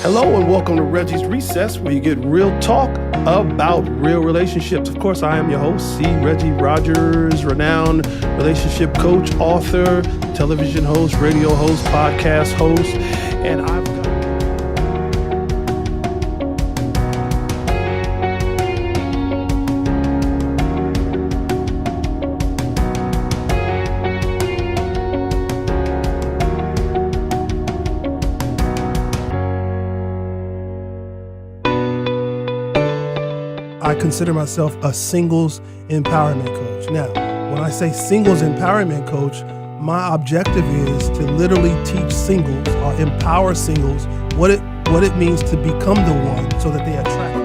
Hello and welcome to Reggie's Recess, where you get real talk about real relationships. Of course, I am your host, Reggie Rogers, renowned relationship coach, author, television host, radio host, podcast host, and I've got I consider myself a singles empowerment coach. Now, when I say singles empowerment coach, my objective is to literally teach singles or empower singles what it means to become the one so that they attract.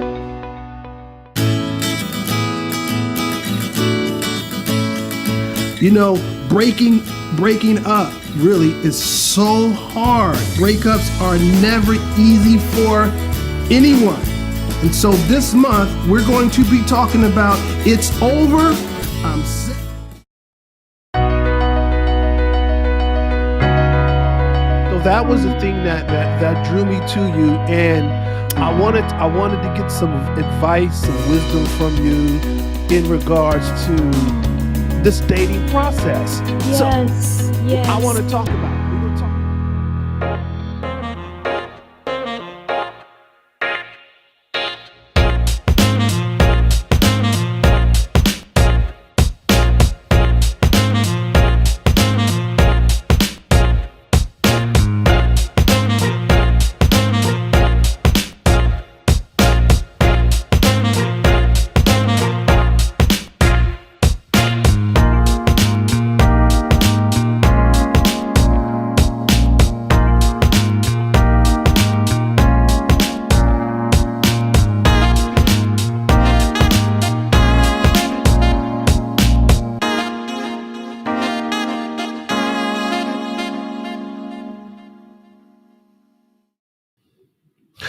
You know, breaking up really is so hard. Breakups are never easy for anyone. And so this month, we're going to be talking about It's Over, I'm Sick. So that was the thing that drew me to you, and I wanted to get some advice, some wisdom from you in regards to this dating process. Yes. I want to talk about it. We're going to talk.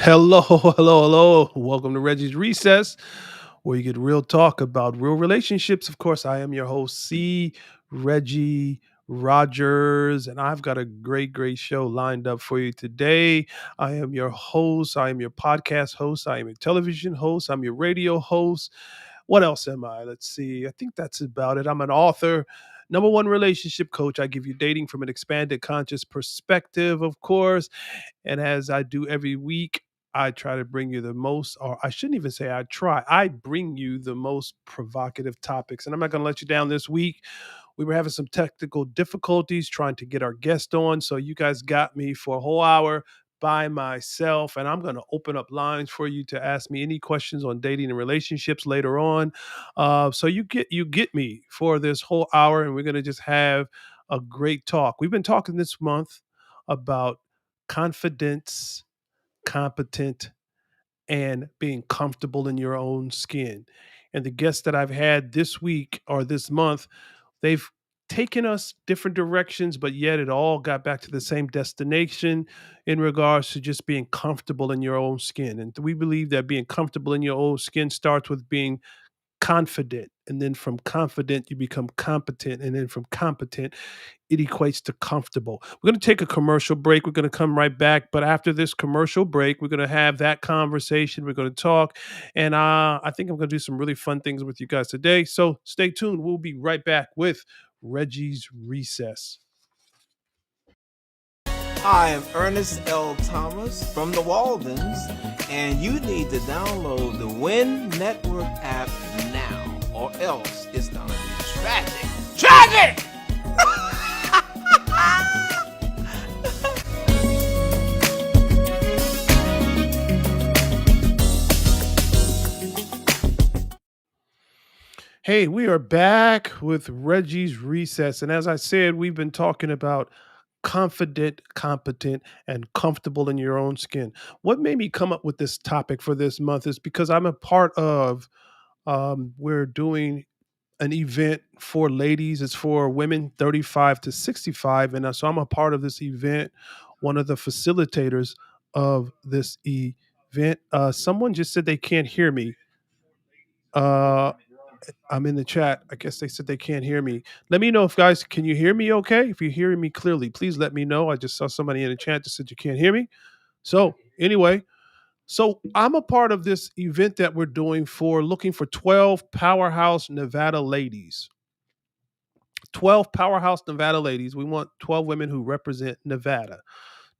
Hello. Welcome to Reggie's Recess, where you get real talk about real relationships. Of course, I am your host, Reggie Rogers, and I've got a great show lined up for you today. I am your host. I am your podcast host. I am your television host. I'm your radio host. What else am I? Let's see. I think that's about it. I'm an author. Number one relationship coach. I give you dating from an expanded conscious perspective, of course. And as I do every week, I try to bring you the most, or I shouldn't even say I bring you the most provocative topics. And I'm not going to let you down this week. We were having some technical difficulties trying to get our guest on. So you guys got me for a whole hour by myself. And I'm going to open up lines for you to ask me any questions on dating and relationships later on. So you get me for this whole hour, and we're going to just have a great talk. We've been talking this month about confidence, competent, and being comfortable in your own skin. And the guests that I've had this week or this month, they've taken us different directions, but yet it all got back to the same destination in regards to just being comfortable in your own skin. And we believe that being comfortable in your own skin starts with being confident. And then from confident, you become competent. And then from competent, it equates to comfortable. We're going to take a commercial break. We're going to come right back. But after this commercial break, we're going to have that conversation. We're going to talk. And I think I'm going to do some really fun things with you guys today. So stay tuned. We'll be right back with Reggie's Recess. Hi, I'm Ernest L. Thomas from the Waldens, and you need to download the Win Network app now, or else it's gonna be tragic. Tragic! Hey, we are back with Reggie's Recess. And as I said, we've been talking about confident, competent, and comfortable in your own skin. What made me come up with this topic for this month is because I'm a part of, we're doing an event for ladies. It's for women 35 to 65. And so I'm a part of this event, one of the facilitators of this event. Someone just said they can't hear me. Uh, I'm in the chat. I guess they said they can't hear me. Let me know if guys, can you hear me okay? If you're hearing me clearly, please let me know. I just saw somebody in the chat that said you can't hear me. So Anyway, so I'm a part of this event that we're doing for looking for 12 powerhouse Nevada ladies. 12 powerhouse Nevada ladies. We want 12 women who represent Nevada.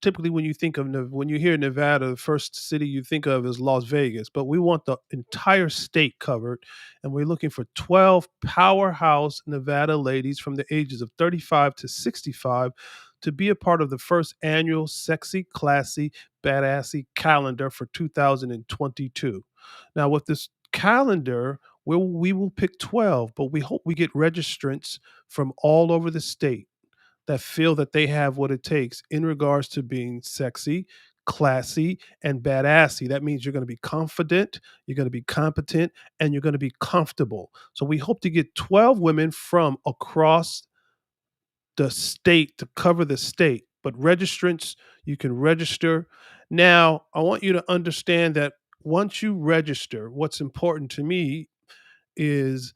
Typically, when you think of when you hear Nevada, the first city you think of is Las Vegas, but we want the entire state covered, and we're looking for 12 powerhouse Nevada ladies from the ages of 35 to 65 to be a part of the first annual Sexy, Classy, Badassy calendar for 2022. Now, with this calendar, we will pick 12, but we hope we get registrants from all over the state that feel that they have what it takes in regards to being sexy, classy, and badassy. That means you're going to be confident, you're going to be competent, and you're going to be comfortable. So we hope to get 12 women from across the state to cover the state. But registrants, you can register. Now, I want you to understand that once you register, what's important to me is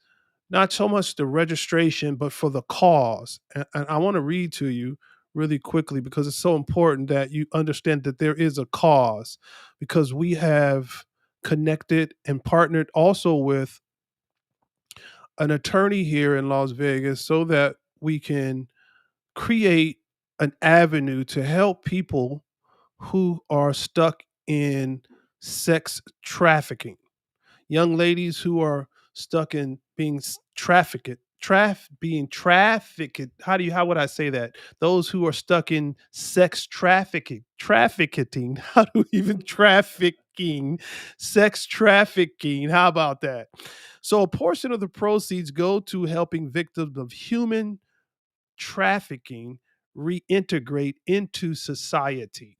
not so much the registration, but for the cause. And I want to read to you really quickly because it's so important that you understand that there is a cause because we have connected and partnered also with an attorney here in Las Vegas so that we can create an avenue to help people who are stuck in sex trafficking, young ladies who are stuck in being trafficked, being trafficked. How would I say that? Those who are stuck in sex trafficking. How do we even trafficking, sex trafficking? How about that? So a portion of the proceeds go to helping victims of human trafficking reintegrate into society.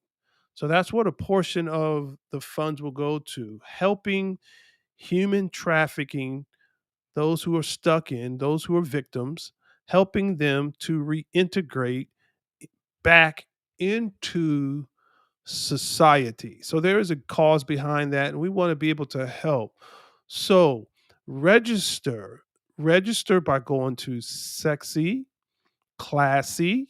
So that's what a portion of the funds will go to, helping human trafficking, those who are stuck in, those who are victims, helping them to reintegrate back into society. So there is a cause behind that, and we want to be able to help. So register, register by going to sexy, classy,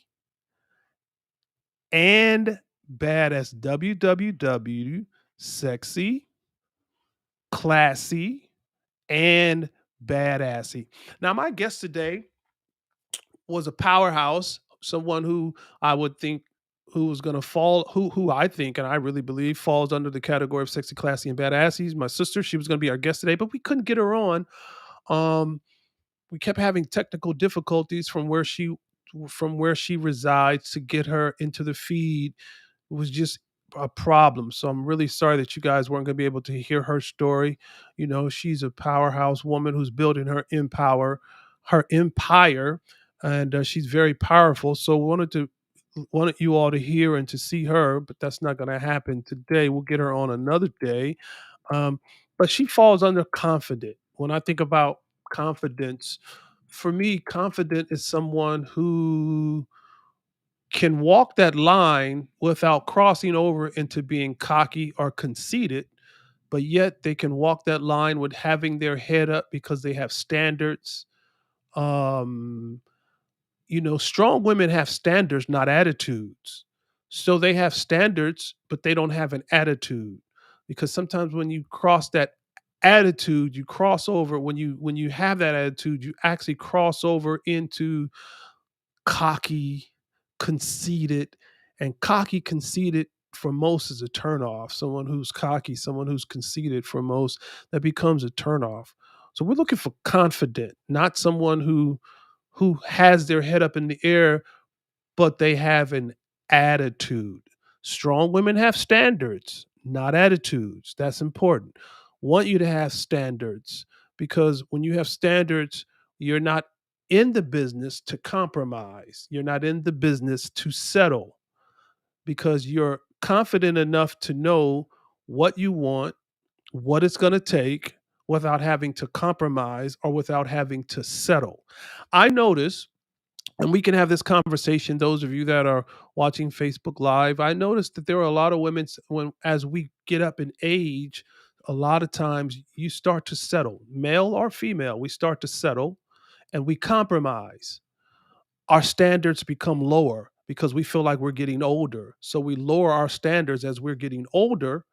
and bad as www sexy, classy, and badassy. Now, my guest today was a powerhouse, someone who I would think who was going to fall, who I think and I really believe falls under the category of sexy, classy, and badassy. My sister, she was going to be our guest today, but we couldn't get her on. Um, we kept having technical difficulties from where she resides to get her into the feed. It was just a problem. So I'm really sorry that you guys weren't going to be able to hear her story. You know, she's a powerhouse woman who's building her empire, and she's very powerful. So wanted you all to hear and to see her, but that's not going to happen today. We'll get her on another day. Um, but she falls under confident. When I think about confidence, for me, confident is someone who can walk that line without crossing over into being cocky or conceited, but yet they can walk that line with having their head up because they have standards. Um, Strong women have standards, not attitudes. So they have standards, but they don't have an attitude. Because sometimes when you cross that attitude, you cross over when you have that attitude, you actually cross over into cocky, conceited, and cocky, conceited for most is a turnoff. Someone who's cocky, someone who's conceited for most, that becomes a turnoff. So we're looking for confident, not someone who has their head up in the air, but they have an attitude. Strong women have standards, not attitudes. That's important. Want you to have standards because when you have standards, you're not in the business to compromise. You're not in the business to settle because you're confident enough to know what you want, what it's going to take without having to compromise or without having to settle. I notice, and we can have this conversation, those of you that are watching Facebook Live, I noticed that there are a lot of women when as we get up in age, a lot of times you start to settle, male or female, we start to settle and we compromise. Our standards become lower. because we feel like we're getting older. So we lower our standards as we're getting older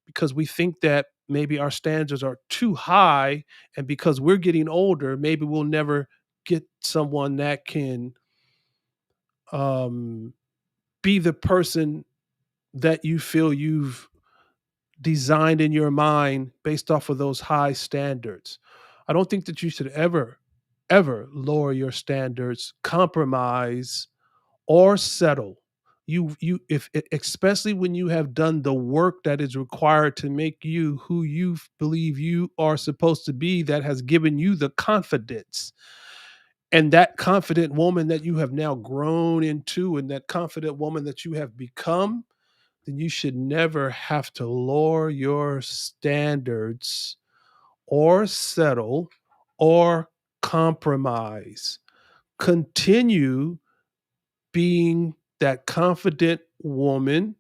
because we think that maybe our standards are too high. And because we're getting older, maybe we'll never get someone that can um, be the person that you feel you've designed in your mind based off of those high standards. I don't think that you should ever lower your standards, compromise, or settle. You if especially when you have done the work that is required to make you who you believe you are supposed to be, that has given you the confidence, and that confident woman that you have now grown into, and that confident woman that you have become, then you should never have to lower your standards or settle or compromise. Continue being that confident woman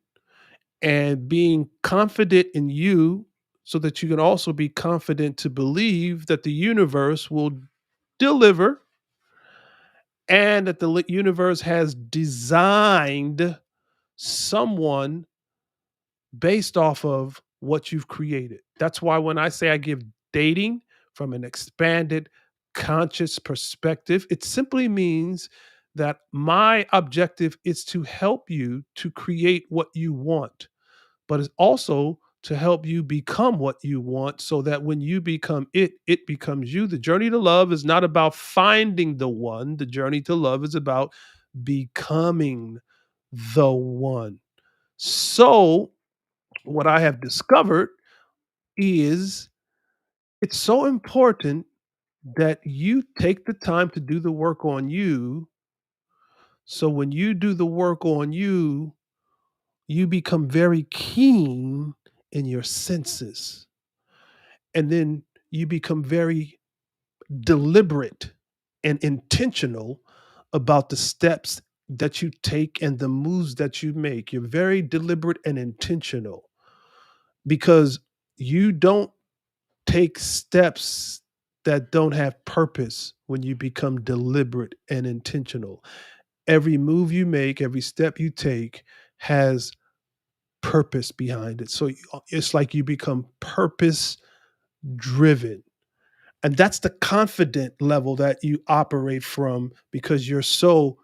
and being confident in you, so that you can also be confident to believe that the universe will deliver, and that the universe has designed someone based off of what you've created. That's why when I say I give dating from an expanded conscious perspective, it simply means that my objective is to help you to create what you want, but it's also to help you become what you want, so that when you become it, it becomes you. The journey to love is not about finding the one, the journey to love is about becoming the one. So, what I have discovered is it's so important that you take the time to do the work on you. So when you do the work on you, you become very keen in your senses. And then you become very deliberate and intentional about the steps that you take and the moves that you make. You're very deliberate and intentional because you don't take steps that don't have purpose when you become deliberate and intentional. Every move you make, every step you take has purpose behind it. So it's like you become purpose driven. And that's the confident level that you operate from, because you're so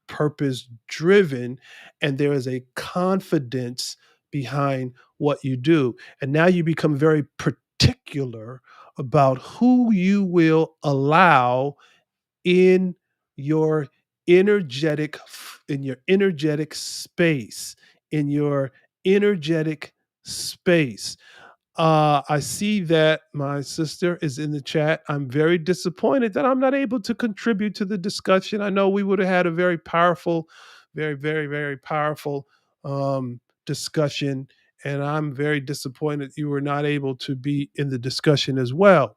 purpose driven and there is a confidence behind what you do. And now you become very particular about who you will allow in your in your energetic space, in your energetic space. I see that my sister is in the chat. I'm very disappointed that I'm not able to contribute to the discussion. I know we would have had a very powerful, very powerful discussion. And I'm very disappointed you were not able to be in the discussion as well.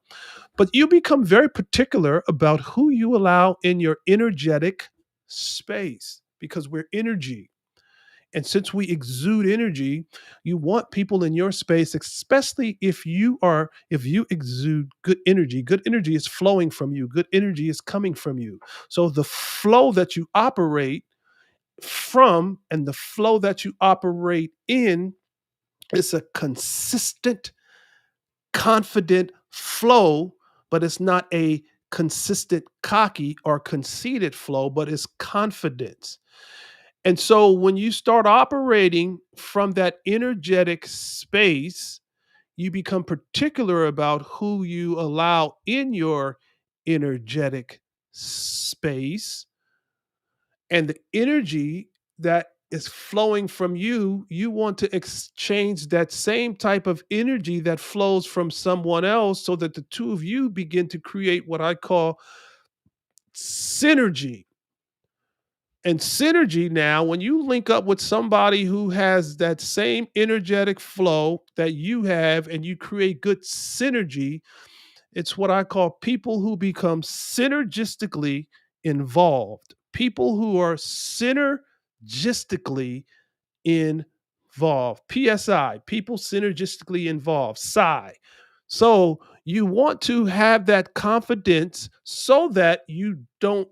But you become very particular about who you allow in your energetic space, because we're energy. And since we exude energy, you want people in your space, especially if you exude good energy. Good energy is flowing from you. Good energy is coming from you. So the flow that you operate from and the flow that you operate in is a consistent, confident flow, but it's not a consistent, cocky, or conceited flow, but it's confidence. And so when you start operating from that energetic space, you become particular about who you allow in your energetic space, and the energy that is flowing from you, you want to exchange that same type of energy that flows from someone else, so that the two of you begin to create what I call synergy. And synergy, now, when you link up with somebody who has that same energetic flow that you have and you create good synergy, it's what I call people who become synergistically involved. People who are synergistically involved. PSI, people synergistically involved. Psi. So you want to have that confidence so that you don't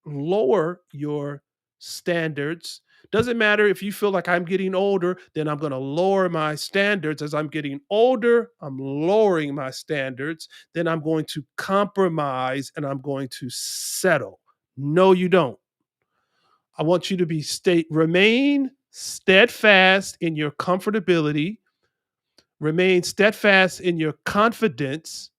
lower your standards. Doesn't matter if you feel like I'm getting older, then I'm going to lower my standards. As I'm getting older, I'm lowering my standards. Then I'm going to compromise and I'm going to settle. No, you don't. I want you to remain steadfast in your comfortability, remain steadfast in your confidence,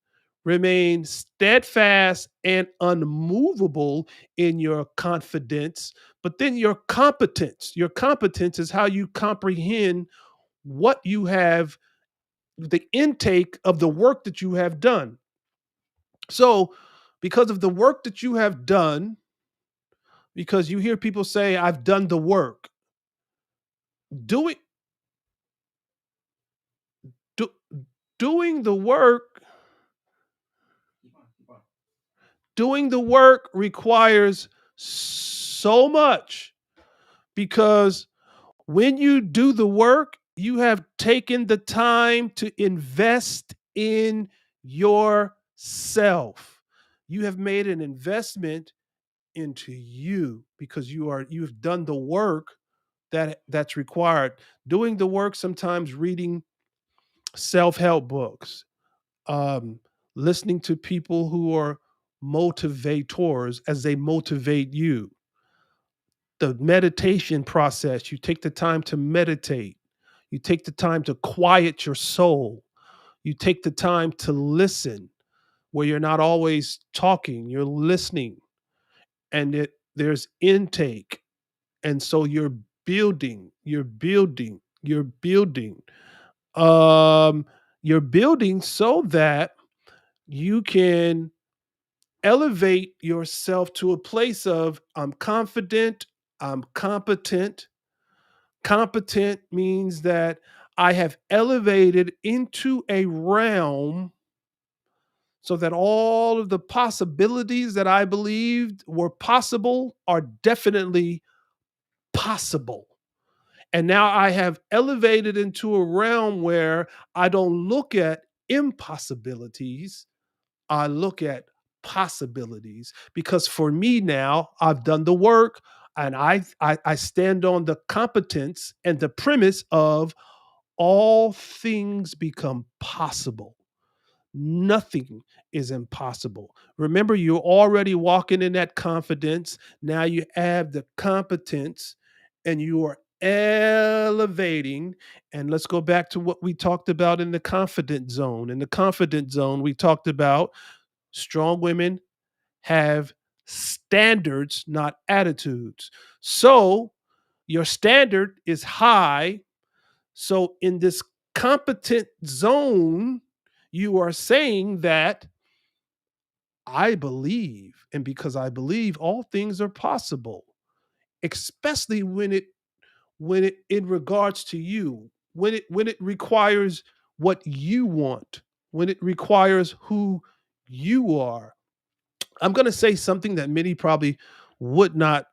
remain steadfast and unmovable in your confidence, but then your competence is how you comprehend what you have, the intake of the work that you have done. So, because of the work that you have done, because you hear people say, I've done the work, doing, do, doing the work, doing the work requires so much because when you do the work, you have taken the time to invest in yourself. You have made an investment into you because you've done the work that's required. Doing the work, sometimes reading self-help books, um, listening to people who are motivators as they motivate you. The meditation process, you take the time to meditate, you take the time to quiet your soul, you take the time to listen where you're not always talking, you're listening, and there's intake. And so you're building, um, you're building so that you can elevate yourself to a place of I'm confident, I'm competent. Competent means that I have elevated into a realm so that all of the possibilities that I believed were possible are definitely possible. And now I have elevated into a realm where I don't look at impossibilities, I look at possibilities because for me now, I've done the work and I stand on the competence and the premise of all things become possible. Nothing is impossible. Remember, you're already walking in that confidence. Now you have the competence and you are elevating. And let's go back to what we talked about in the confident zone. In the confident zone, we talked about strong women have standards, not attitudes. So your standard is high. So in this competent zone, you are saying that I believe, and because I believe, all things are possible, especially when it in regards to you, when it requires what you want, when it requires who you are. I'm going to say something that many probably would not.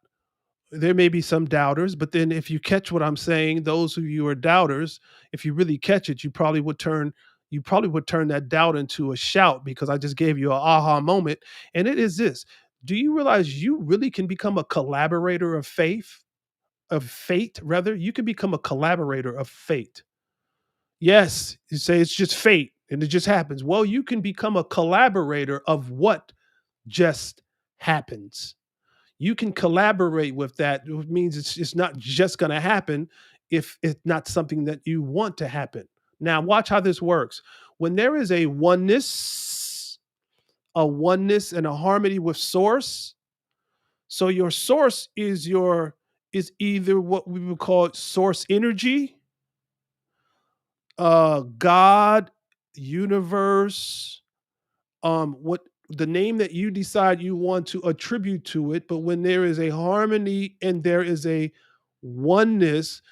There may be some doubters, but then if you catch what I'm saying, those of you who are doubters, if you really catch it, you probably would turn that doubt into a shout because I just gave you an aha moment. And it is this. Do you realize you really can become a collaborator of faith, of fate, rather? You can become a collaborator of fate. Yes, you say it's just fate and it just happens. Well, you can become a collaborator of what just happens. You can collaborate with that. It means it's not just going to happen if it's not something that you want to happen. Now, watch how this works. When there is a oneness and a harmony with source, so your source is either what we would call source energy, God, universe, what the name that you decide you want to attribute to it. But when there is a harmony and there is a oneness,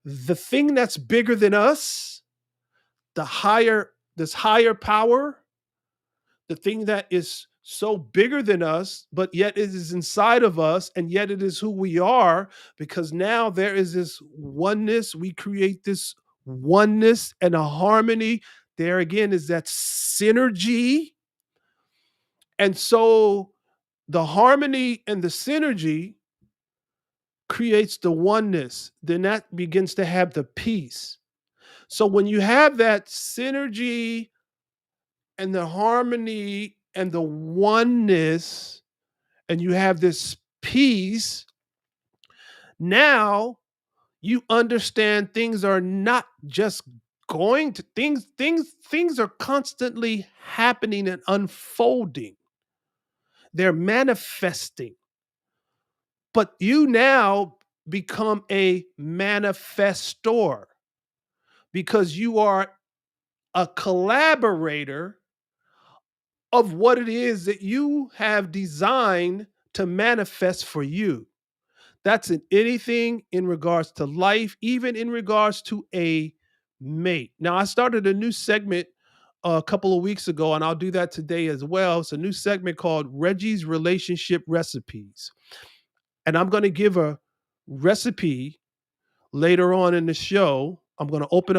the thing that's bigger than us, this higher power, the thing that is so bigger than us, but yet it is inside of us, and yet it is who we are, because now there is this oneness. We create this oneness and a harmony. There again is that synergy. And so the harmony and the synergy creates the oneness, then that begins to have the peace. So when you have that synergy and the harmony and the oneness, and you have this peace, now you understand things are not just going to things are constantly happening and unfolding. They're manifesting. But you now become a manifestor because you are a collaborator of what it is that you have designed to manifest for you. That's in anything in regards to life, even in regards to a mate. Now, I started a new segment a couple of weeks ago, and I'll do that today as well. It's a new segment called Reggie's Relationship Recipes. And I'm going to give a recipe later on in the show. I'm going to open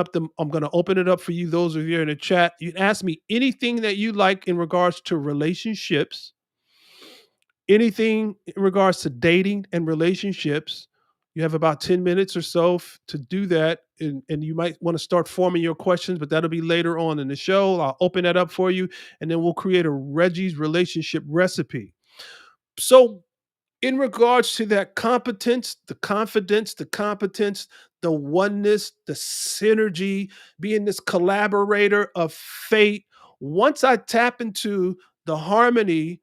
it up for you, those of you in the chat. You can ask me anything that you like in regards to relationships, anything in regards to dating and relationships. You have about 10 minutes or so to do that. And you might want to start forming your questions, but that'll be later on in the show. I'll open that up for you, and then we'll create a Reggie's relationship recipe. So, in regards to that competence, the confidence, the oneness, the synergy, being this collaborator of fate, once I tap into the harmony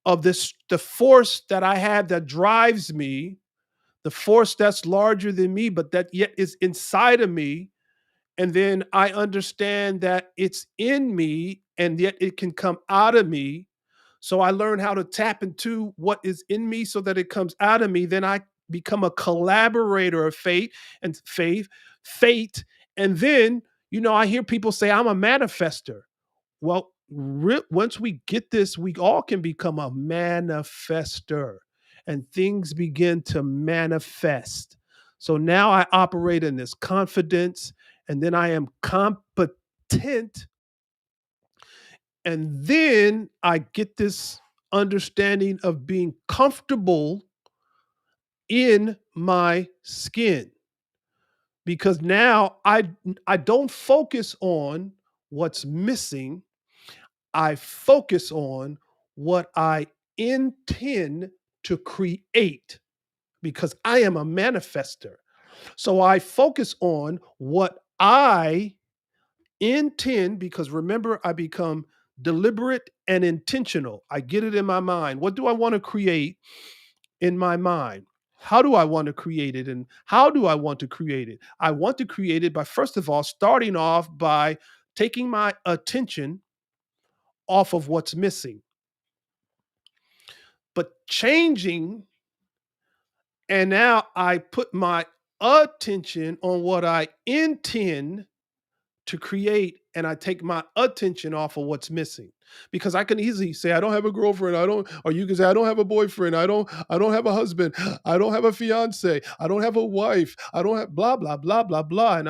of this, the force that I have that drives me, the force that's larger than me, but that yet is inside of me. And then I understand that it's in me and yet it can come out of me. So I learn how to tap into what is in me so that it comes out of me. Then I become a collaborator of fate. And then, I hear people say, I'm a manifester. Well, once we get this, we all can become a manifester and things begin to manifest. So now I operate in this confidence, and then I am competent, and then I get this understanding of being comfortable in my skin, because now I don't focus on what's missing. I focus on what I intend to create, because I am a manifester. So I focus on what I intend, because remember, I become deliberate and intentional. I get it in my mind. What do I want to create in my mind? How do I want to create it? And how do I want to create it? I want to create it by, first of all, starting off by taking my attention off of what's missing, but changing. And now I put my attention on what I intend to create, and I take my attention off of what's missing. Because I can easily say, I don't have a girlfriend, or you can say, I don't have a boyfriend, I don't have a husband, I don't have a fiance, I don't have a wife, I don't have blah blah blah blah blah.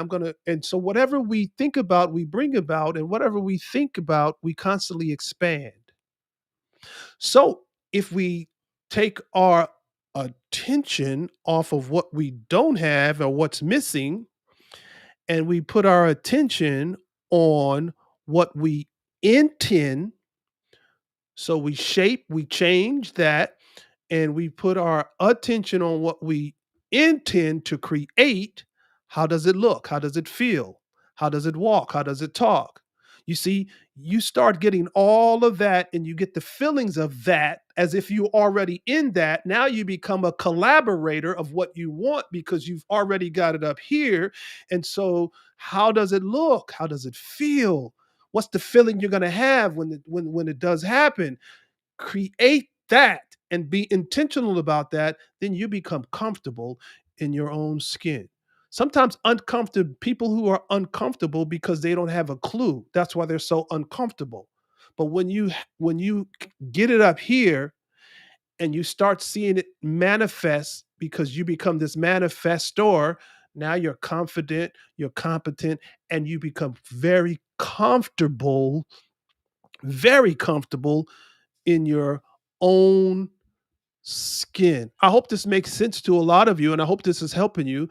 And so whatever we think about, we bring about, and whatever we think about, we constantly expand. So if we take our attention off of what we don't have or what's missing, and we put our attention on what we intend, so we change that, and we put our attention on what we intend to create. How does it look? How does it feel? How does it walk? How does it talk? You see, you start getting all of that, and you get the feelings of that as if you're already in that. Now you become a collaborator of what you want because you've already got it up here. And so, how does it look? How does it feel? What's the feeling you're going to have when it does happen? Create that and be intentional about that, then you become comfortable in your own skin. Sometimes uncomfortable people who are uncomfortable because they don't have a clue. That's why they're so uncomfortable. But when you get it up here and you start seeing it manifest, because you become this manifestor, now you're confident, you're competent, and you become very comfortable in your own skin. I hope this makes sense to a lot of you, and I hope this is helping you,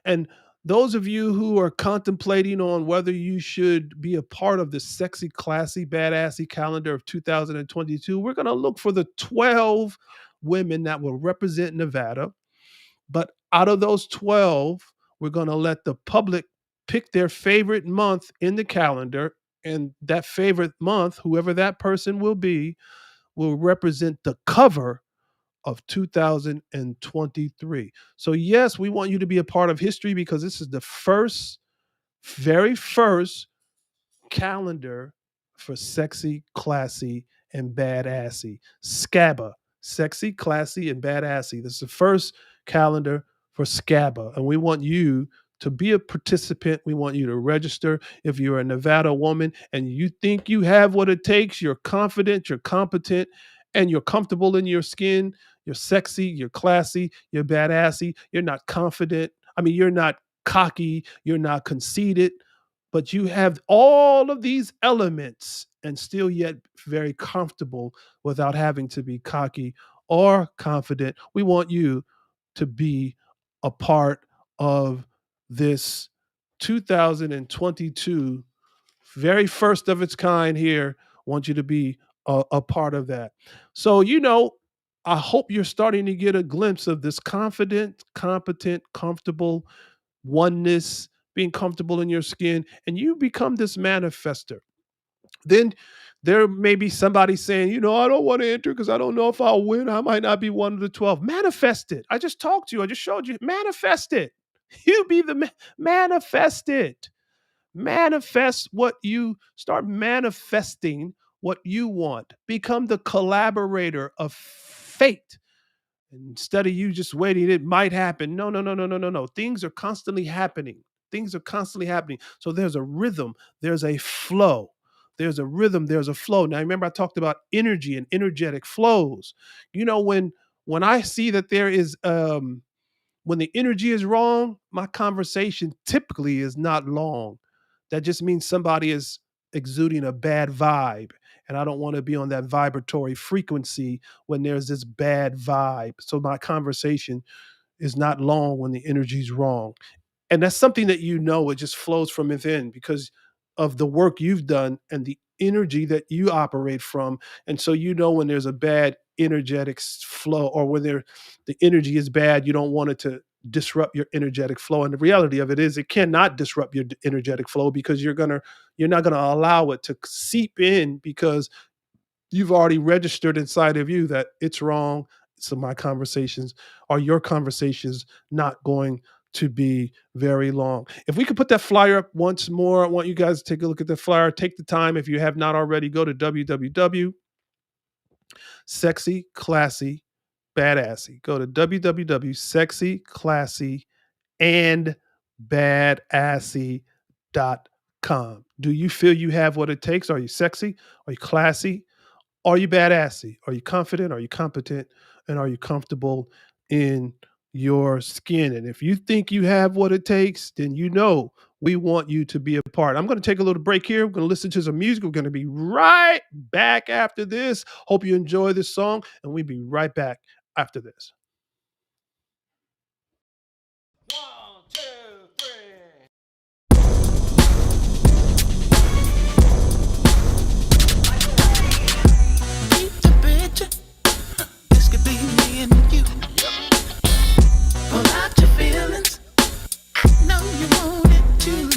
and those of you who are contemplating on whether you should be a part of the sexy, classy, badassy calendar of 2022, we're going to look for the 12 women that will represent Nevada. But out of those 12, we're going to let the public pick their favorite month in the calendar. And that favorite month, whoever that person will represent the cover of 2023. So, yes, we want you to be a part of history because this is the very first calendar for sexy, classy, and badassy. SCABA, sexy, classy, and badassy. This is the first calendar for SCABA. And we want you to be a participant. We want you to register. If you're a Nevada woman and you think you have what it takes, you're confident, you're competent, and you're comfortable in your skin, you're sexy, you're classy, you're badassy, you're not confident. I mean, you're not cocky, you're not conceited, but you have all of these elements and still yet very comfortable without having to be cocky or confident. We want you to be a part of this 2022, very first of its kind here. Want you to be a part of that. So, I hope you're starting to get a glimpse of this confident, competent, comfortable oneness, being comfortable in your skin, and you become this manifester. Then there may be somebody saying, I don't want to enter because I don't know if I'll win. I might not be one of the 12. Manifest it. I just talked to you. I just showed you. Manifest it. You be the manifest it. Manifest what you start manifesting what you want. Become the collaborator of fate. Instead of you just waiting, it might happen. No, no, no, no, no, no, no. Things are constantly happening. Things are constantly happening. So there's a rhythm, there's a flow. There's a rhythm, there's a flow. Now remember I talked about energy and energetic flows. When I see that there is when the energy is wrong, my conversation typically is not long. That just means somebody is exuding a bad vibe. And I don't want to be on that vibratory frequency when there's this bad vibe. So my conversation is not long when the energy's wrong. And that's something that it just flows from within because of the work you've done and the energy that you operate from. And so when there's a bad energetic flow or when the energy is bad, you don't want it to disrupt your energetic flow. And the reality of it is it cannot disrupt your energetic flow because you're not gonna allow it to seep in because you've already registered inside of you that it's wrong. So your conversations not going to be very long. If we could put that flyer up once more, I want you guys to take a look at the flyer. Take the time, if you have not already, go to www.sexy classy badassy. Go to www.sexy classy and badassy.com. Do you feel you have what it takes? Are you sexy? Are you classy? Are you badassy? Are you confident? Are you competent? And are you comfortable in your skin? And if you think you have what it takes, then we want you to be a part. I'm going to take a little break here. We're going to listen to some music. We're going to be right back after this. Hope you enjoy this song, and we'll be right back after this. 1, 2, 3. This could be me and you. Pull out your feelings. I know you want it too.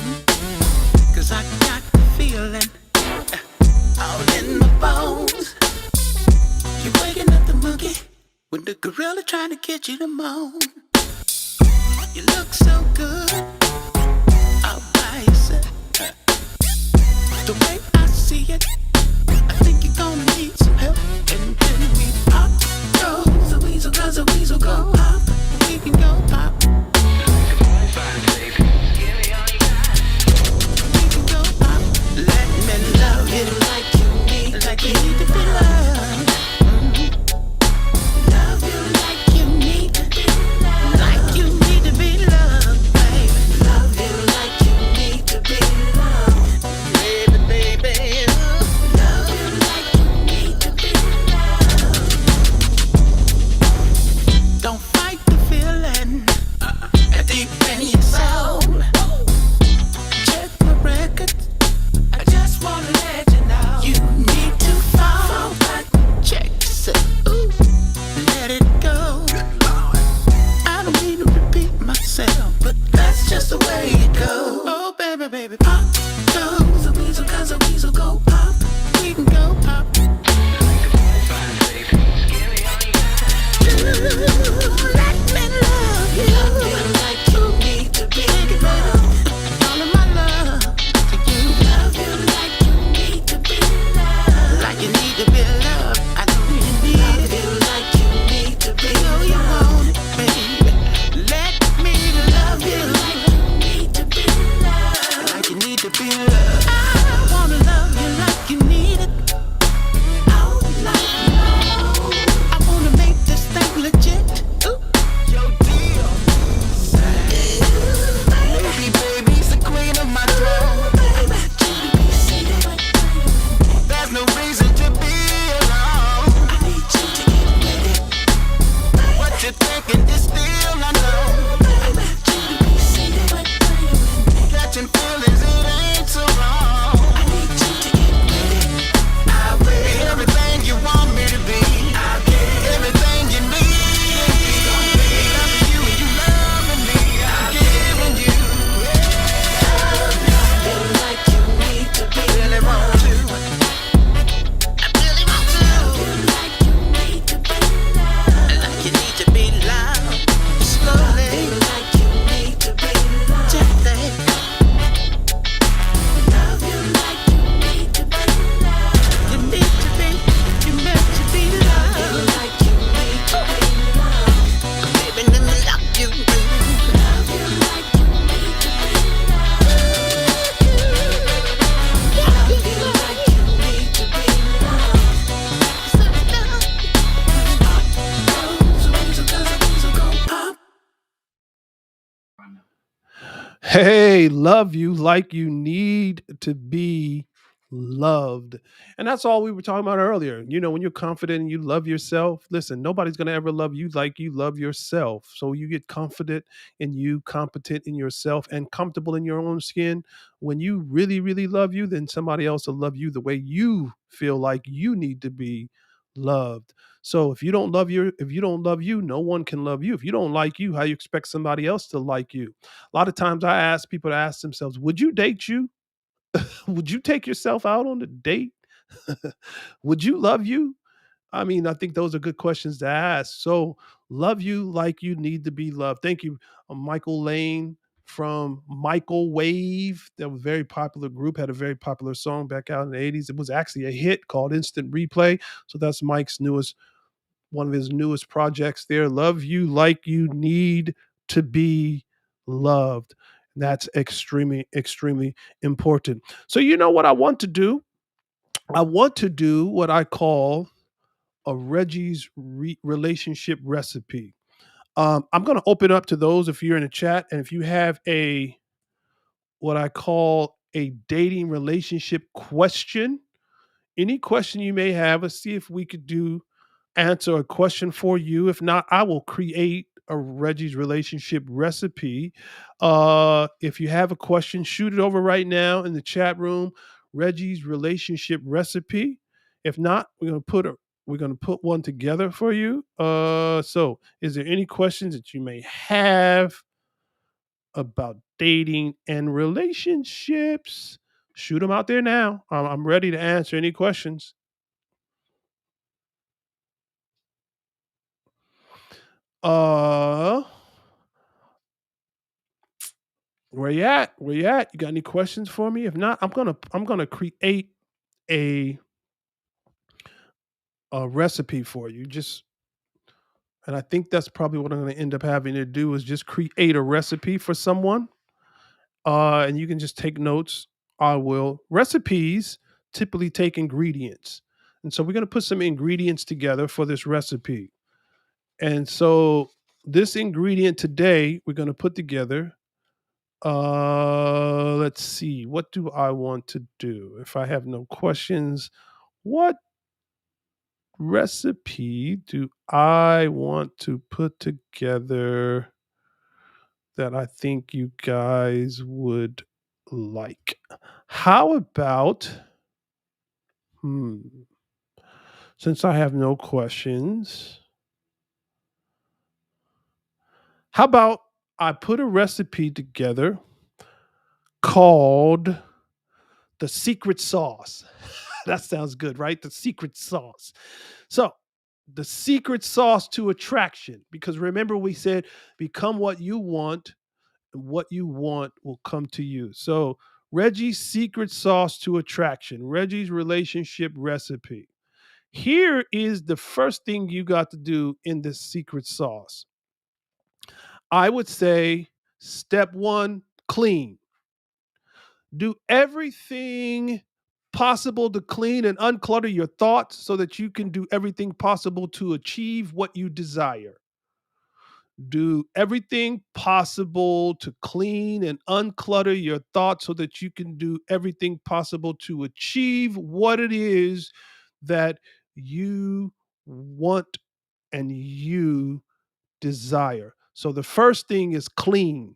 'Cause I got the feeling all in my bones. You're waking up the monkey with the gorilla trying to get you to moan. You look so good all by yourself. The way I see it, I think you're gonna need some help. And then we pop, go, the weasel does a weasel go pop. We can go pop. Fine, baby. Give me all you got. We can go pop. Let me love you like you need to be loved. Love you like you need to be loved. Like you need to be loved, baby. Love you like you need to be loved. Baby. Love you like you need to be loved. Hey, love you like you need to be loved. And that's all we were talking about earlier. When you're confident and you love yourself, listen, nobody's going to ever love you like you love yourself. So you get confident in you, competent in yourself, and comfortable in your own skin. When you really, really love you, then somebody else will love you the way you feel like you need to be loved. So if you don't love you, no one can love you. If you don't like you, how you expect somebody else to like you? A lot of times I ask people to ask themselves, would you date you? Would you take yourself out on a date? Would you love you? I mean, I think those are good questions to ask. So, love you like you need to be loved. Thank you, Michael Lane from Michael Wave. That was a very popular group, had a very popular song back out in the 80s. It was actually a hit called Instant Replay. So, that's Mike's newest one of his newest projects there. Love you like you need to be loved. That's extremely, extremely important. So, you know what I want to do? I want to do what I call a Reggie's relationship recipe. I'm going to open up to those if you're in the chat, and if you have a what I call a dating relationship question, any question you may have, let's see if we could do answer a question for you. If not, I will create a Reggie's relationship recipe. If you have a question, shoot it over right now in the chat room. Reggie's relationship recipe. If not, we're gonna put one together for you. So is there any questions that you may have about dating and relationships? Shoot them out there now. I'm ready to answer any questions. Uh, where you at? Where you at? You got any questions for me? If not, I'm gonna create a a recipe for you. And I think that's probably what I'm gonna end up having to do is just create a recipe for someone. And you can just take notes. I will. Recipes typically take ingredients, and so we're gonna put some ingredients together for this recipe. And so this ingredient today we're gonna put together. Let's see. What do I want to do? If I have no questions, what recipe do I want to put together that I think you guys would like? How about, hmm, since I have no questions, how about I put a recipe together called the secret sauce? That sounds good, right? The secret sauce. So, the secret sauce to attraction, because remember, we said become what you want, and what you want will come to you. So, Reggie's secret sauce to attraction, Reggie's relationship recipe. Here is the first thing you got to do in this secret sauce. I would say step one, clean. Do everything possible to clean and unclutter your thoughts so that you can do everything possible to achieve what you desire. Do everything possible to clean and unclutter your thoughts so that you can do everything possible to achieve what it is that you want and you desire. So the first thing is clean.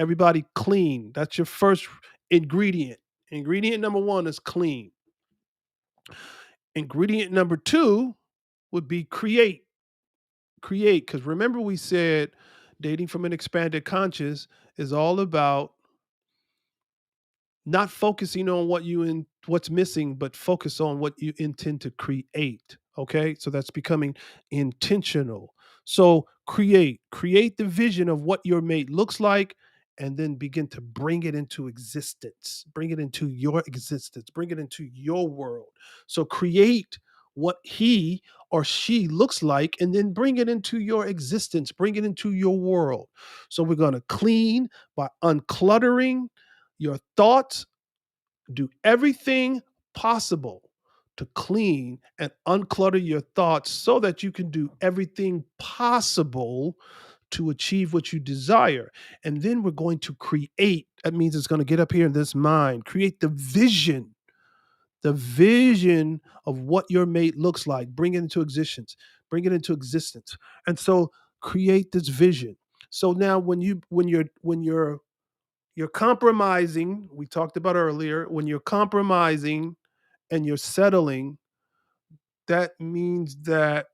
Everybody clean. That's your first ingredient. Ingredient number one is clean. Ingredient number two would be create. Create. Because remember, we said dating from an expanded conscious is all about not focusing on what's missing, but focus on what you intend to create. Okay, so that's becoming intentional. So create the vision of what your mate looks like, and then begin to bring it into existence. Bring it into your existence. Bring it into your world. So create what he or she looks like, and then bring it into your existence. Bring it into your world. So we're going to clean by uncluttering your thoughts. Do everything possible to clean and unclutter your thoughts so that you can do everything possible to achieve what you desire. And then we're going to create. That means it's going to get up here in this mind, create the vision of what your mate looks like, bring it into existence, bring it into existence. And so create this vision. So now when you're compromising, we talked about earlier, when you're compromising and you're settling, that means that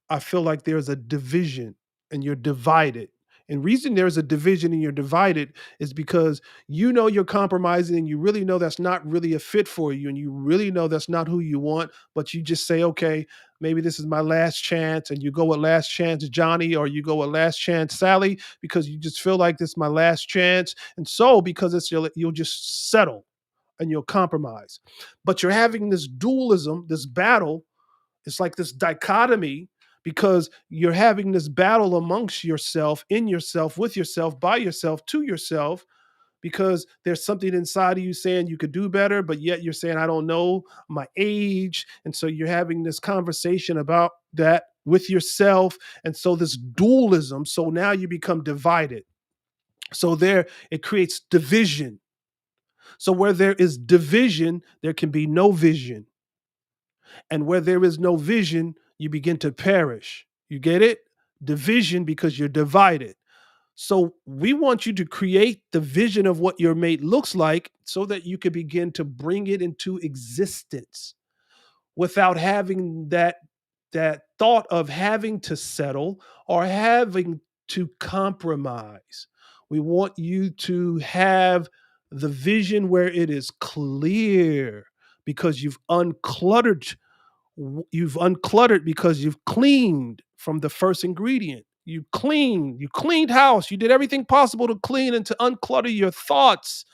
I feel like there's a division and you're divided. And reason there's a division and you're divided is because you know you're compromising and you really know that's not really a fit for you and you really know that's not who you want, but you just say, okay, maybe this is my last chance, and you go with last chance Johnny or you go with last chance Sally because you just feel like this is my last chance. And so because you'll just settle and you'll compromise. But you're having this dualism, this battle. It's like this dichotomy because you're having this battle amongst yourself, in yourself, with yourself, by yourself, to yourself, because there's something inside of you saying you could do better, but yet you're saying, I don't know my age. And so you're having this conversation about that with yourself. And so this dualism, so now you become divided. So there, it creates division. So where there is division, there can be no vision. And where there is no vision, you begin to perish. You get it? Division because you're divided. So we want you to create the vision of what your mate looks like so that you can begin to bring it into existence without having that thought of having to settle or having to compromise. We want you to have the vision where it is clear because you've uncluttered because you've cleaned from the first ingredient. You cleaned house, you did everything possible to clean and to unclutter your thoughts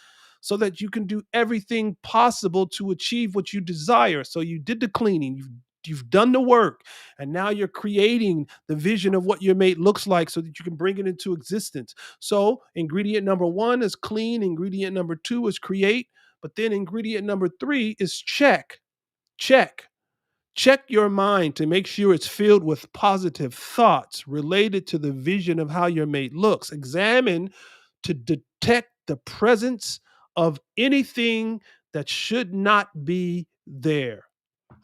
so that you can do everything possible to achieve what you desire. So you did the cleaning, you've done the work, and now you're creating the vision of what your mate looks like so that you can bring it into existence. So ingredient number 1 is clean, ingredient number 2 is create, but then ingredient number 3 is check. Check. Check your mind to make sure it's filled with positive thoughts related to the vision of how your mate looks. Examine to detect the presence of anything that should not be there.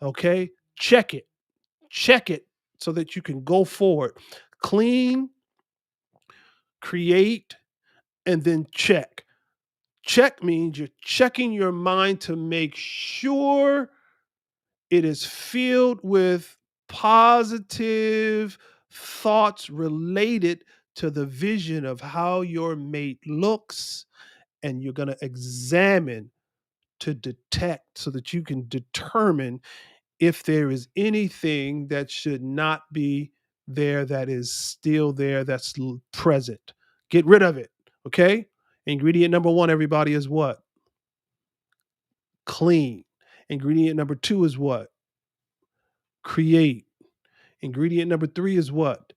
Okay? Check it. Check it so that you can go forward. Clean, create, and then check. Check means you're checking your mind to make sure it is filled with positive thoughts related to the vision of how your mate looks. And you're going to examine to detect so that you can determine if there is anything that should not be there that is still there, that's present. Get rid of it. Okay. Ingredient number 1, everybody, is what? Clean. Ingredient number 2 is what? Create. Ingredient number 3 is what?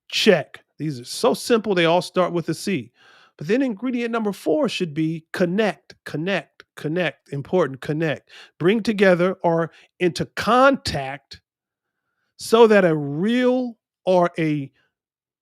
Check. These are so simple, they all start with a C. But then ingredient number 4 should be connect, connect, connect. Important, connect. Bring together or into contact so that a real or a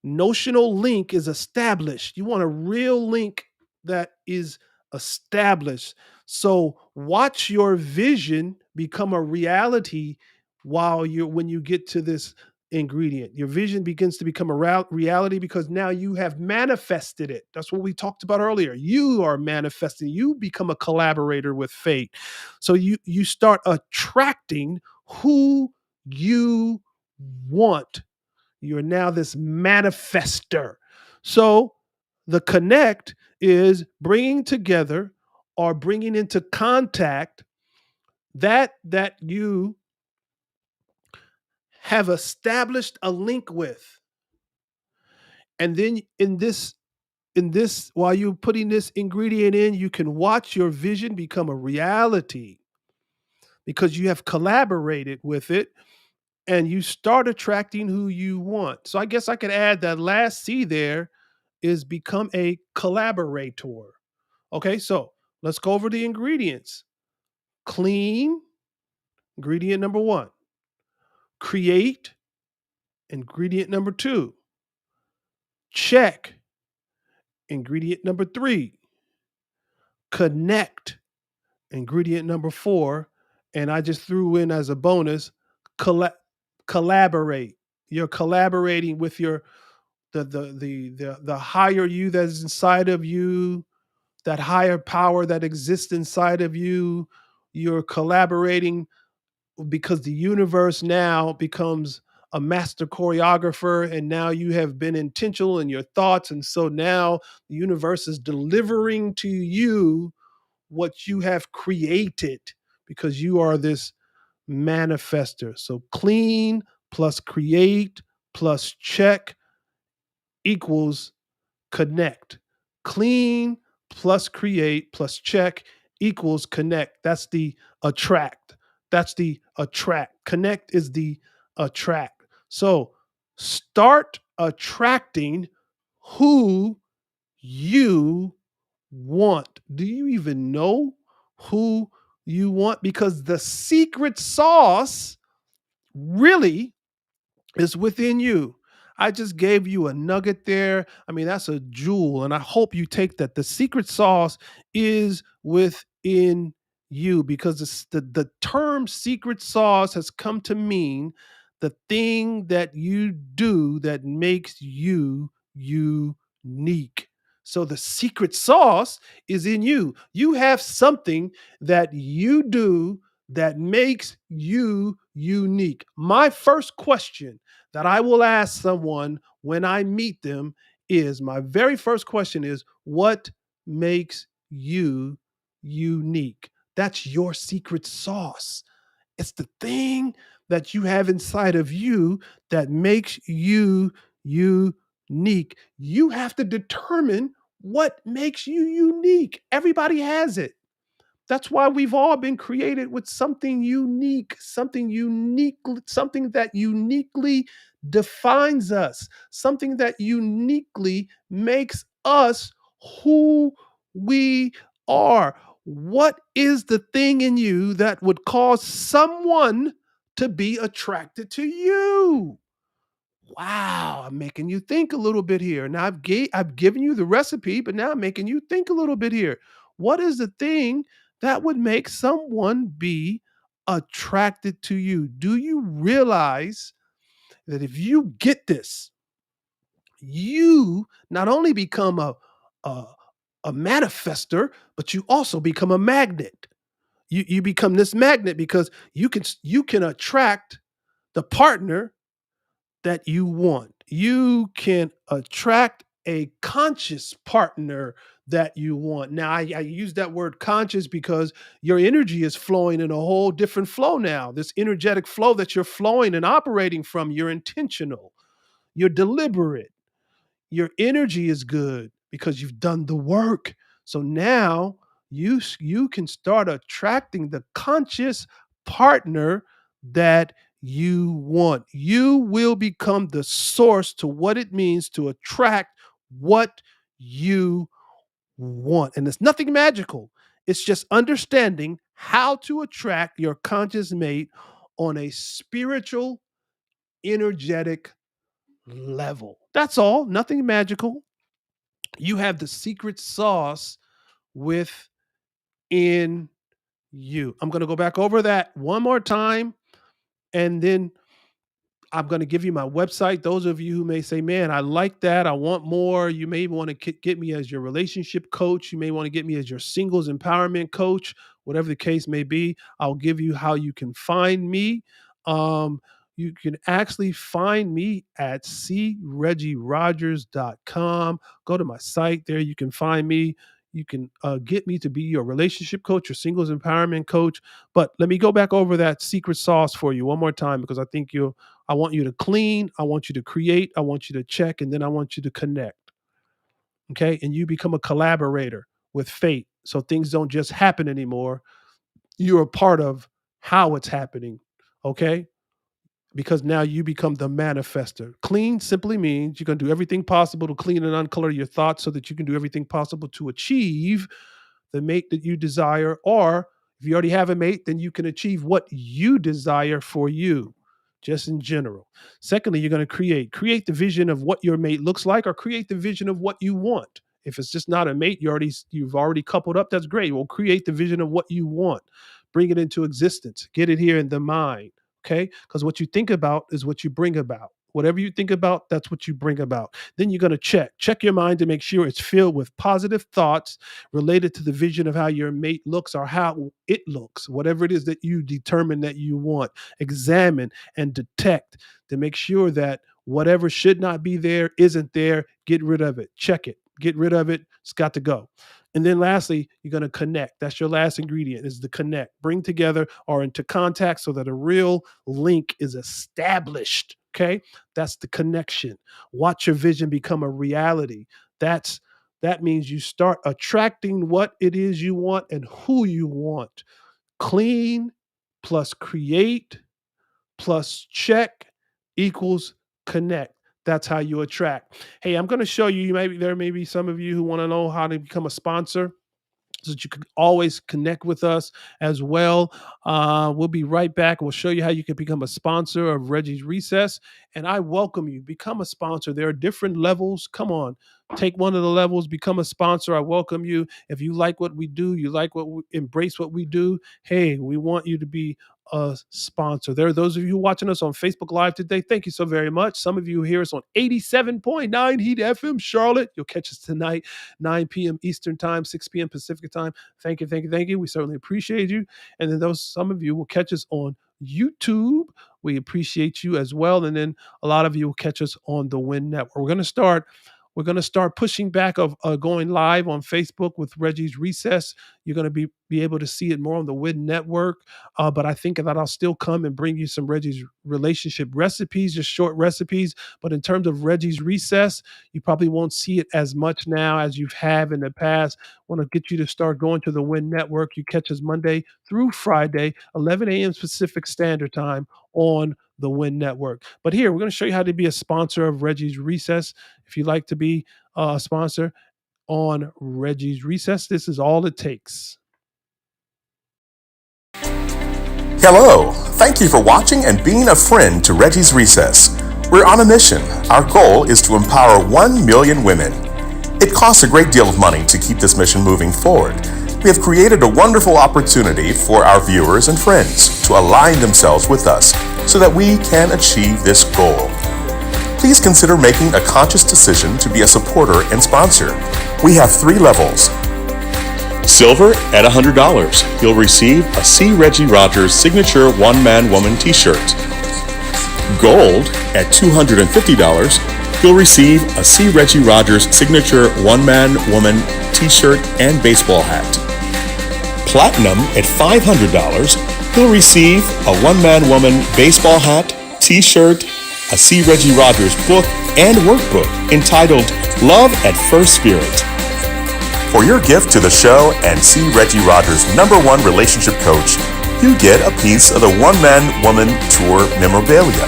notional link is established. You want a real link that is established. So watch your vision become a reality when you get to this ingredient. Your vision begins to become a reality because now you have manifested it. That's what we talked about earlier. You are manifesting. You become a collaborator with fate. So you start attracting who you want. You're now this manifester. So the connect is bringing together or bringing into contact that you have established a link with. And then in this while you're putting this ingredient in, you can watch your vision become a reality because you have collaborated with it and you start attracting who you want. So I guess I could add that last C there is become a collaborator. Okay, so let's go over the ingredients. Clean, ingredient number 1. Create, ingredient number 2. Check. Ingredient number 3, connect. Ingredient number 4, and I just threw in as a bonus, colla- collaborate. You're collaborating with your the higher you that's inside of you, that higher power that exists inside of you. You're collaborating because the universe now becomes a master choreographer, and now you have been intentional in your thoughts, and so now the universe is delivering to you what you have created because you are this manifester. So clean plus create plus check equals connect. Clean plus create plus check equals connect. That's the attract. That's the attract. Connect is the attract. So start attracting who you want. Do you even know who you want? Because the secret sauce really is within you. I just gave you a nugget there. I mean, that's a jewel, and I hope you take that. The secret sauce is within you because the term secret sauce has come to mean the thing that you do that makes you unique. So the secret sauce is in you. You have something that you do that makes you unique. My first question that I will ask someone when I meet them is my very first question is, what makes you unique? That's your secret sauce. It's the thing that you have inside of you that makes you unique. You have to determine what makes you unique. Everybody has it. That's why we've all been created with something unique, something that uniquely defines us, something that uniquely makes us who we are. What is the thing in you that would cause someone to be attracted to you? Wow, I'm making you think a little bit here. Now I've given you the recipe, but now I'm making you think a little bit here. What is the thing that would make someone be attracted to you? Do you realize that if you get this, you not only become a, a manifester, but you also become a magnet. You become this magnet because you can attract the partner that you want. You can attract a conscious partner that you want. Now, I use that word conscious because your energy is flowing in a whole different flow now. This energetic flow that you're flowing and operating from, you're intentional, you're deliberate, your energy is good because you've done the work. So now you can start attracting the conscious partner that you want. You will become the source to what it means to attract what you want. And it's nothing magical. It's just understanding how to attract your conscious mate on a spiritual, energetic level. That's all. Nothing magical. You have the secret sauce within you. I'm going to go back over that one more time, and then I'm going to give you my website. Those of you who may say, man, I like that. I want more. You may want to get me as your relationship coach. You may want to get me as your singles empowerment coach, whatever the case may be. I'll give you how you can find me. You can actually find me at creggierogers.com. Go to my site there. You can find me. You can get me to be your relationship coach, your singles empowerment coach. But let me go back over that secret sauce for you one more time because I want you to clean, I want you to create, I want you to check, and then I want you to connect. Okay. And you become a collaborator with fate. So things don't just happen anymore. You're a part of how it's happening. Okay. Because now you become the manifester. Clean simply means you're going to do everything possible to clean and uncolor your thoughts so that you can do everything possible to achieve the mate that you desire. Or if you already have a mate, then you can achieve what you desire for you. just in general. Secondly, you're going to create the vision of what your mate looks like, or create the vision of what you want. If it's just not a mate, you've already coupled up, that's great. Well, create the vision of what you want. Bring it into existence. Get it here in the mind. Okay? Because what you think about is what you bring about. Whatever you think about, that's what you bring about. Then you're going to check your mind to make sure it's filled with positive thoughts related to the vision of how your mate looks, or how it looks, whatever it is that you determine that you want. Examine and detect to make sure that whatever should not be there isn't there. Get rid of it. Check it. Get rid of it. It's got to go. And then lastly, you're going to connect. That's your last ingredient, is the connect. Bring together or into contact so that a real link is established. Okay? That's the connection. Watch your vision become a reality. That means you start attracting what it is you want and who you want. Clean plus create plus check equals connect. That's how you attract. Hey, I'm going to show you. There may be some of you who want to know how to become a sponsor, so that you can always connect with us as well. We'll be right back. We'll show you how you can become a sponsor of Reggie's Recess. And I welcome you. Become a sponsor. There are different levels. Come on. Take one of the levels, become a sponsor. I welcome you. If you like what we do, you like embrace what we do, hey, we want you to be a sponsor. There are those of you watching us on Facebook Live today. Thank you so very much. Some of you hear us on 87.9 Heat FM Charlotte. You'll catch us tonight, 9 p.m. Eastern Time, 6 p.m. Pacific Time. Thank you, thank you, thank you. We certainly appreciate you. And then some of you will catch us on YouTube. We appreciate you as well. And then a lot of you will catch us on the Win Network. We're going to start pushing back of going live on Facebook with Reggie's Recess. You're going to be able to see it more on the Win Network. But I think that I'll still come and bring you some Reggie's relationship recipes, just short recipes. But in terms of Reggie's Recess, you probably won't see it as much now as you have in the past. I want to get you to start going to the Win Network. You catch us Monday through Friday, 11 a.m. Pacific Standard Time on the Win Network. But here, we're going to show you how to be a sponsor of Reggie's Recess. If you'd like to be a sponsor on Reggie's Recess, this is all it takes. Hello, thank you for watching and being a friend to Reggie's Recess. We're on a mission. Our goal is to empower 1 million women. It costs a great deal of money to keep this mission moving forward. We have created a wonderful opportunity for our viewers and friends to align themselves with us so that we can achieve this goal. Please consider making a conscious decision to be a supporter and sponsor. We have 3 levels. Silver at $100. You'll receive a C. Reggie Rogers signature one-man-woman t-shirt. Gold at $250. You'll receive a C. Reggie Rogers signature one-man-woman t-shirt and baseball hat. Platinum at $500. You'll receive a one-man-woman baseball hat, t-shirt, a C. Reggie Rogers book and workbook entitled Love at First Spirit. For your gift to the show and C. Reggie Rogers' #1 relationship coach, you get a piece of the one-man-woman tour memorabilia.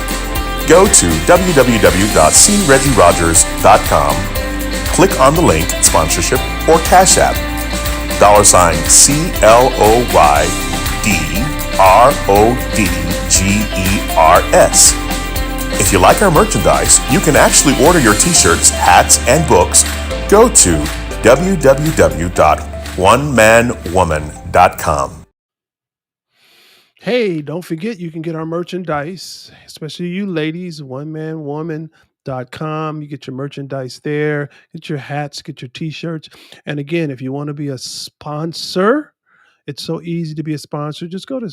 Go to www.creggierogers.com, click on the link Sponsorship or Cash App, $CLOYDRODGERS. If you like our merchandise, you can actually order your t-shirts, hats, and books. Go to www.onemanwoman.com. Hey, don't forget you can get our merchandise, especially you ladies, onemanwoman.com. You get your merchandise there, get your hats, get your t-shirts. And again, if you want to be a sponsor, it's so easy to be a sponsor. Just go to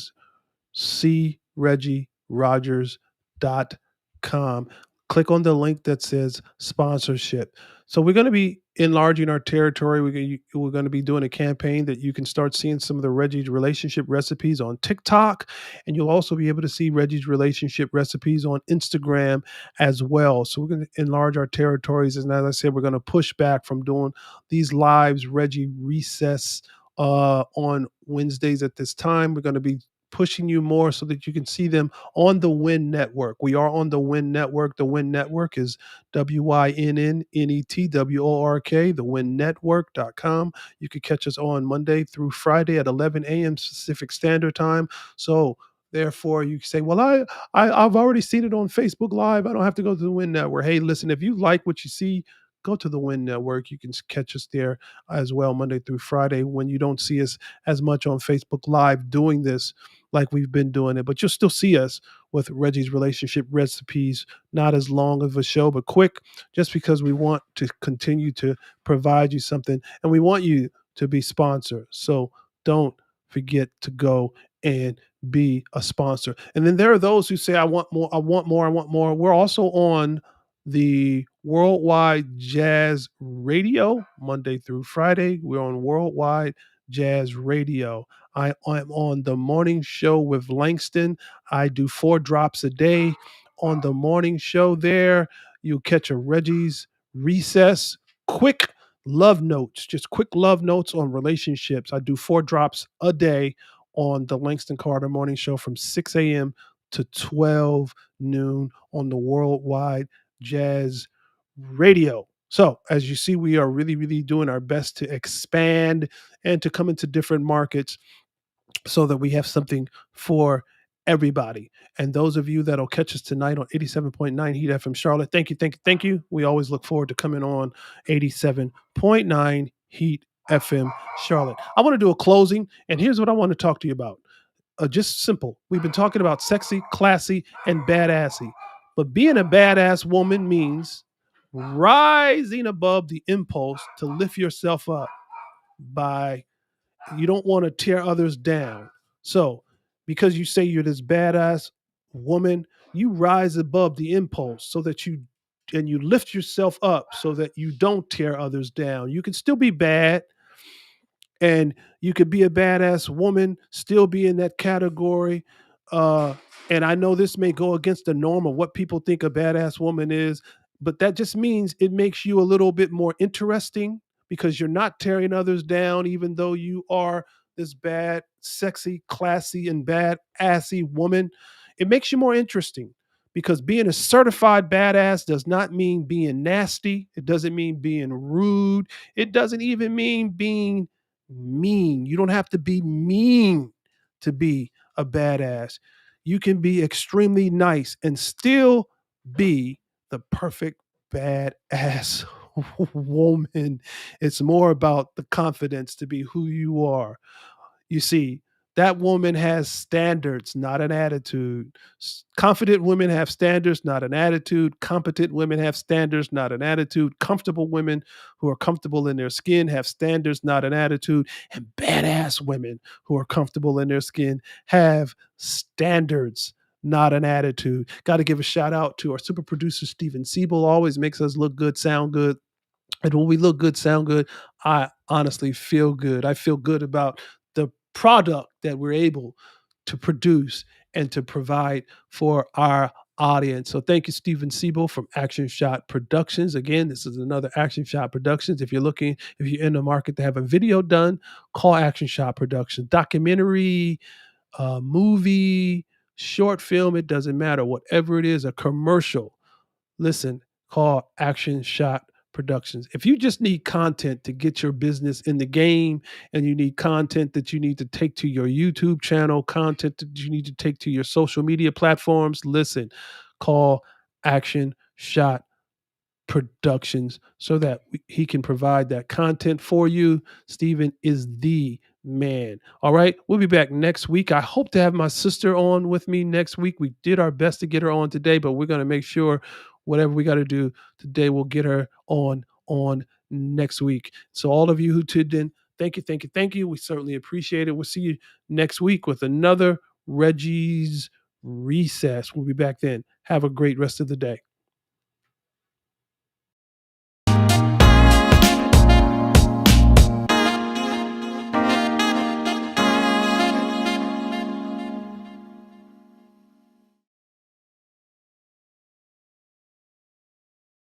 creggierogers.com. Click on the link that says sponsorship. So we're going to be enlarging our territory. We're going to be doing a campaign that you can start seeing some of the Reggie's relationship recipes on TikTok, and you'll also be able to see Reggie's relationship recipes on Instagram as well. So we're going to enlarge our territories, and as I said, we're going to push back from doing these lives, Reggie Recess, on Wednesdays at this time. We're going to be pushing you more so that you can see them on the Win Network. We are on the Win Network. The Win Network is WINNETWORK, thewinnetwork.com. You can catch us on Monday through Friday at 11 a.m. Pacific Standard Time. So Therefore, you say, "Well, I've already seen it on Facebook Live. I don't have to go to the Win Network." Hey, listen, if you like what you see, go to the Win Network. You can catch us there as well, Monday through Friday, when you don't see us as much on Facebook Live doing this like we've been doing it. But you'll still see us with Reggie's Relationship Recipes. Not as long of a show, but quick, just because we want to continue to provide you something, and we want you to be sponsored. So don't forget to go and be a sponsor. And then there are those who say, I want more, I want more, I want more. We're also on the Worldwide Jazz Radio, Monday through Friday. We're on Worldwide Jazz Radio. I am on the morning show with Langston. I do 4 drops a day on the morning show there. You'll catch a Reggie's Recess, quick love notes, just quick love notes on relationships. I do 4 drops a day on the Langston Carter Morning Show from 6 a.m. to 12 noon on the Worldwide Jazz Radio. So, as you see, we are really, really doing our best to expand and to come into different markets so that we have something for everybody. And those of you that'll catch us tonight on 87.9 Heat FM Charlotte, thank you, thank you, thank you. We always look forward to coming on 87.9 Heat FM Charlotte. I want to do a closing, and here's what I want to talk to you about. Just simple. We've been talking about sexy, classy, and badassy. But being a badass woman means rising above the impulse to lift yourself up by you don't want to tear others down. So, because you say you're this badass woman, you rise above the impulse so that you lift yourself up so that you don't tear others down. You can still be bad, and you could be a badass woman, still be in that category. Uh, and I know this may go against the norm of what people think a badass woman is, but that just means it makes you a little bit more interesting because you're not tearing others down, even though you are this bad, sexy, classy, and bad assy woman. It makes you more interesting because being a certified badass does not mean being nasty. It doesn't mean being rude. It doesn't even mean being mean. You don't have to be mean to be a badass. You can be extremely nice and still be the perfect badass woman. It's more about the confidence to be who you are. You see, that woman has standards, not an attitude. Confident women have standards, not an attitude. Competent women have standards, not an attitude. Comfortable women who are comfortable in their skin have standards, not an attitude. And badass women who are comfortable in their skin have standards, not an attitude. Got to give a shout out to our super producer, Steven Siebel. Always makes us look good, sound good. And when we look good, sound good, I honestly feel good. I feel good about the product that we're able to produce and to provide for our audience. So thank you, Steven Siebel from Action Shot Productions. Again, this is another Action Shot Productions. If you're in the market to have a video done, call Action Shot Productions. Documentary, movie, short film, it doesn't matter. Whatever it is, a commercial, listen, call Action Shot Productions. If you just need content to get your business in the game and you need content that you need to take to your YouTube channel, content that you need to take to your social media platforms, listen, call Action Shot Productions so that he can provide that content for you. Steven is the man. All right. We'll be back next week. I hope to have my sister on with me next week. We did our best to get her on today, but we're going to make sure whatever we got to do today, we'll get her on next week. So all of you who tuned in, thank you, thank you, thank you. We certainly appreciate it. We'll see you next week with another Reggie's Recess. We'll be back then. Have a great rest of the day.